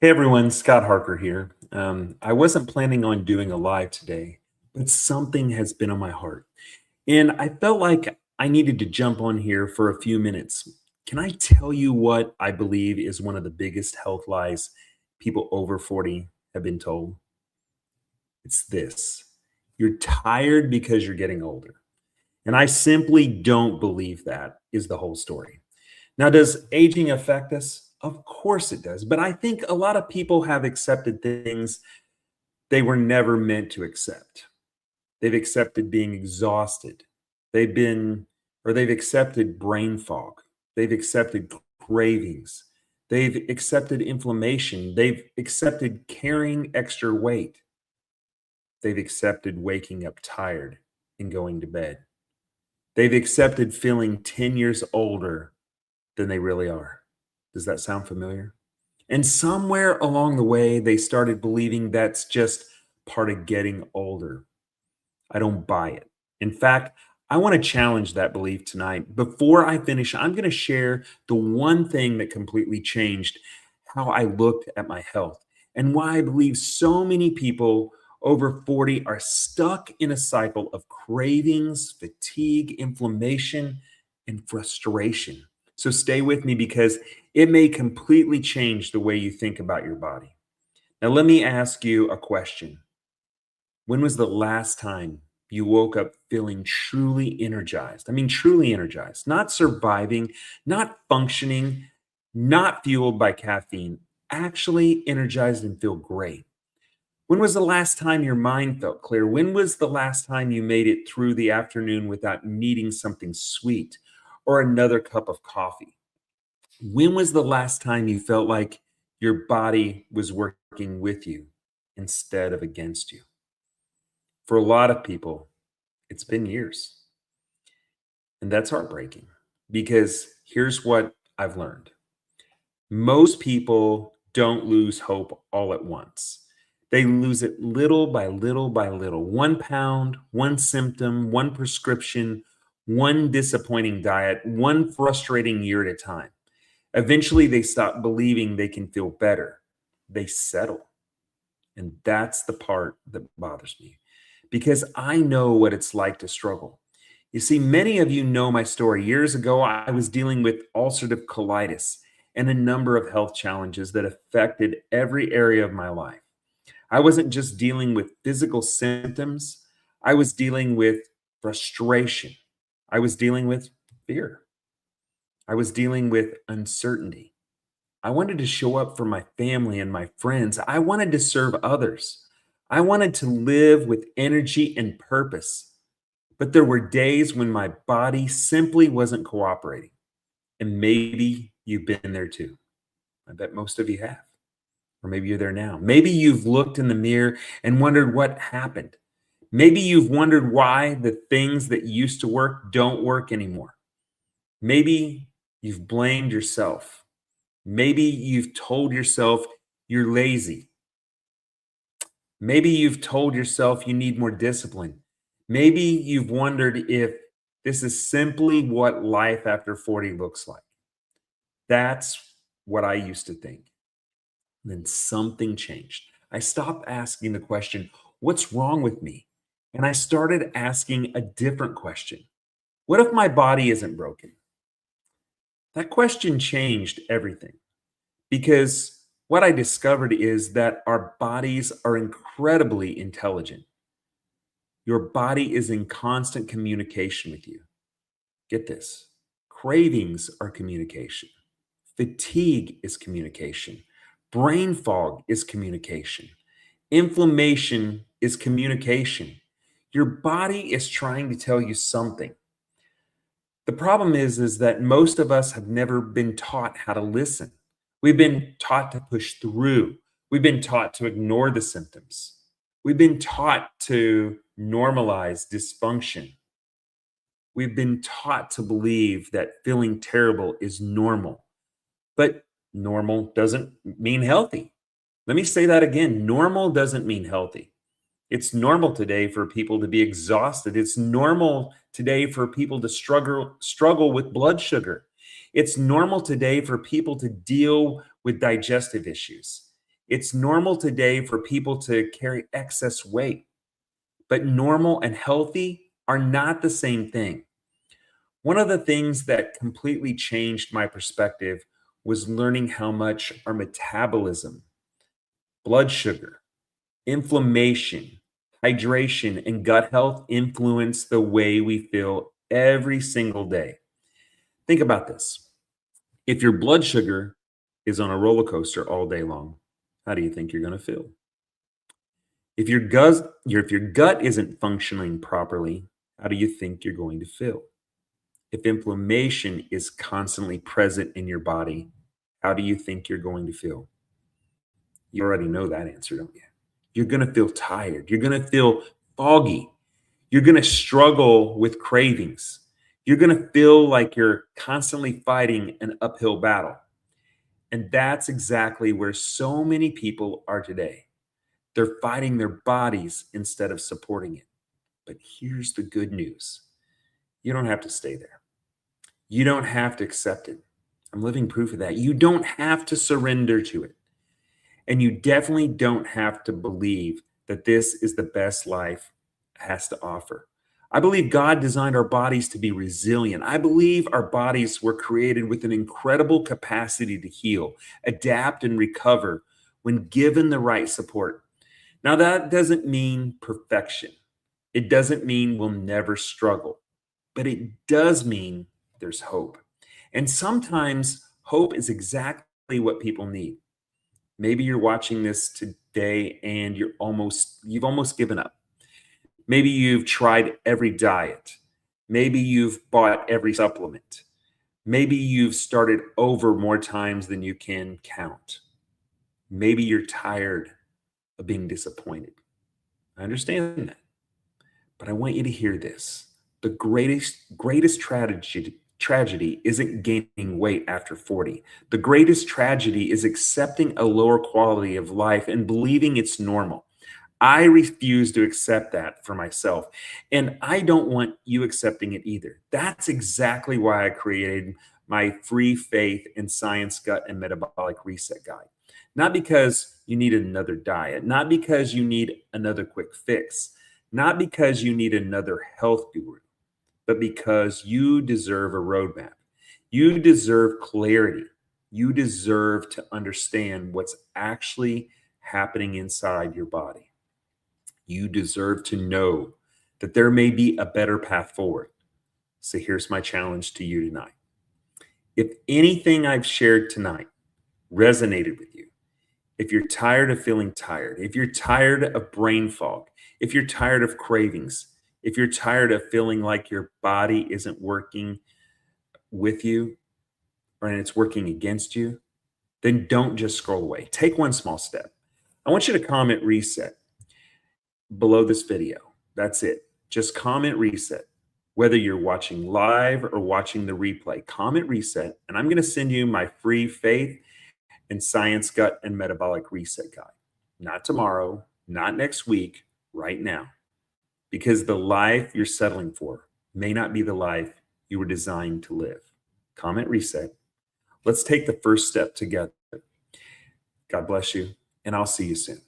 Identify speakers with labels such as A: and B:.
A: Hey everyone, Scott Harker here. I wasn't planning on doing a live today, but something has been on my heart. And I felt like I needed to jump on here for a few minutes. Can I tell you what I believe is one of the biggest health lies people over 40 have been told? It's this: you're tired because you're getting older. And I simply don't believe that is the whole story. Now, does aging affect us? Of course it does. But I think a lot of people have accepted things they were never meant to accept. They've accepted being exhausted. They've been, they've accepted brain fog. They've accepted cravings. They've accepted inflammation. They've accepted carrying extra weight. They've accepted waking up tired and going to bed. They've accepted feeling 10 years older than they really are. Does that sound familiar? And somewhere along the way, they started believing that's just part of getting older. I don't buy it. In fact, I want to challenge that belief tonight. Before I finish, I'm going to share the one thing that completely changed how I looked at my health and why I believe so many people over 40 are stuck in a cycle of cravings, fatigue, inflammation, and frustration. So stay with me because it may completely change the way you think about your body. Now, let me ask you a question. When was the last time you woke up feeling truly energized? I mean, truly energized, not surviving, not functioning, not fueled by caffeine, actually energized and feel great. When was the last time your mind felt clear? When was the last time you made it through the afternoon without needing something sweet or another cup of coffee? When was the last time you felt like your body was working with you instead of against you? For a lot of people, it's been years. And that's heartbreaking because here's what I've learned: most people don't lose hope all at once. They lose it little by little by little. 1 pound, one symptom, one prescription, one disappointing diet, one frustrating year at a time. Eventually, they stop believing they can feel better. They settle. And that's the part that bothers me because I know what it's like to struggle. You see, many of you know my story. Years ago, I was dealing with ulcerative colitis and a number of health challenges that affected every area of my life. I wasn't just dealing with physical symptoms, I was dealing with frustration. I was dealing with fear. I was dealing with uncertainty. I wanted to show up for my family and my friends. I wanted to serve others. I wanted to live with energy and purpose. But there were days when my body simply wasn't cooperating. And maybe you've been there too. I bet most of you have. Or maybe you're there now. Maybe you've looked in the mirror and wondered what happened. Maybe you've wondered why the things that used to work don't work anymore. Maybe you've blamed yourself. Maybe you've told yourself you're lazy. Maybe you've told yourself you need more discipline. Maybe you've wondered if this is simply what life after 40 looks like. That's what I used to think. Then something changed. I stopped asking the question, what's wrong with me? And I started asking a different question. What if my body isn't broken? That question changed everything because what I discovered is that our bodies are incredibly intelligent. Your body is in constant communication with you. Get this: cravings are communication, fatigue is communication, brain fog is communication, inflammation is communication. Your body is trying to tell you something. The problem is that most of us have never been taught how to listen. We've been taught to push through. We've been taught to ignore the symptoms. We've been taught to normalize dysfunction. We've been taught to believe that feeling terrible is normal, but normal doesn't mean healthy. Let me say that again. Normal doesn't mean healthy. It's normal today for people to be exhausted. It's normal today for people to struggle with blood sugar. It's normal today for people to deal with digestive issues. It's normal today for people to carry excess weight, but normal and healthy are not the same thing. One of the things that completely changed my perspective was learning how much our metabolism, blood sugar, inflammation, hydration, and gut health influence the way we feel every single day. Think about this. If your blood sugar is on a roller coaster all day long, how do you think you're going to feel? If your gut isn't functioning properly, how do you think you're going to feel? If inflammation is constantly present in your body, how do you think you're going to feel? You already know that answer, don't you? You're going to feel tired. You're going to feel foggy. You're going to struggle with cravings. You're going to feel like you're constantly fighting an uphill battle. And that's exactly where so many people are today. They're fighting their bodies instead of supporting it. But here's the good news: you don't have to stay there. You don't have to accept it. I'm living proof of that. You don't have to surrender to it. And you definitely don't have to believe that this is the best life has to offer. I believe God designed our bodies to be resilient. I believe our bodies were created with an incredible capacity to heal, adapt, and recover when given the right support. Now, that doesn't mean perfection. It doesn't mean we'll never struggle, but it does mean there's hope. And sometimes hope is exactly what people need. Maybe you're watching this today and you've almost given up. Maybe you've tried every diet. Maybe you've bought every supplement. Maybe you've started over more times than you can count. Maybe you're tired of being disappointed. I understand that. But I want you to hear this. The greatest tragedy isn't gaining weight after 40. The greatest tragedy is accepting a lower quality of life and believing it's normal. I refuse to accept that for myself. And I don't want you accepting it either. That's exactly why I created my free faith and science gut and metabolic reset guide. Not because you need another diet, not because you need another quick fix, not because you need another health guru, but because you deserve a roadmap. You deserve clarity. You deserve to understand what's actually happening inside your body. You deserve to know that there may be a better path forward. So here's my challenge to you tonight. If anything I've shared tonight resonated with you, if you're tired of feeling tired, if you're tired of brain fog, if you're tired of cravings, if you're tired of feeling like your body isn't working with you or it's working against you, then don't just scroll away. Take one small step. I want you to comment reset below this video. That's it. Just comment reset. Whether you're watching live or watching the replay, comment reset, and I'm going to send you my free faith and science gut and metabolic reset guide. Not tomorrow, not next week, right now. Because the life you're settling for may not be the life you were designed to live. Comment reset. Let's take the first step together. God bless you, and I'll see you soon.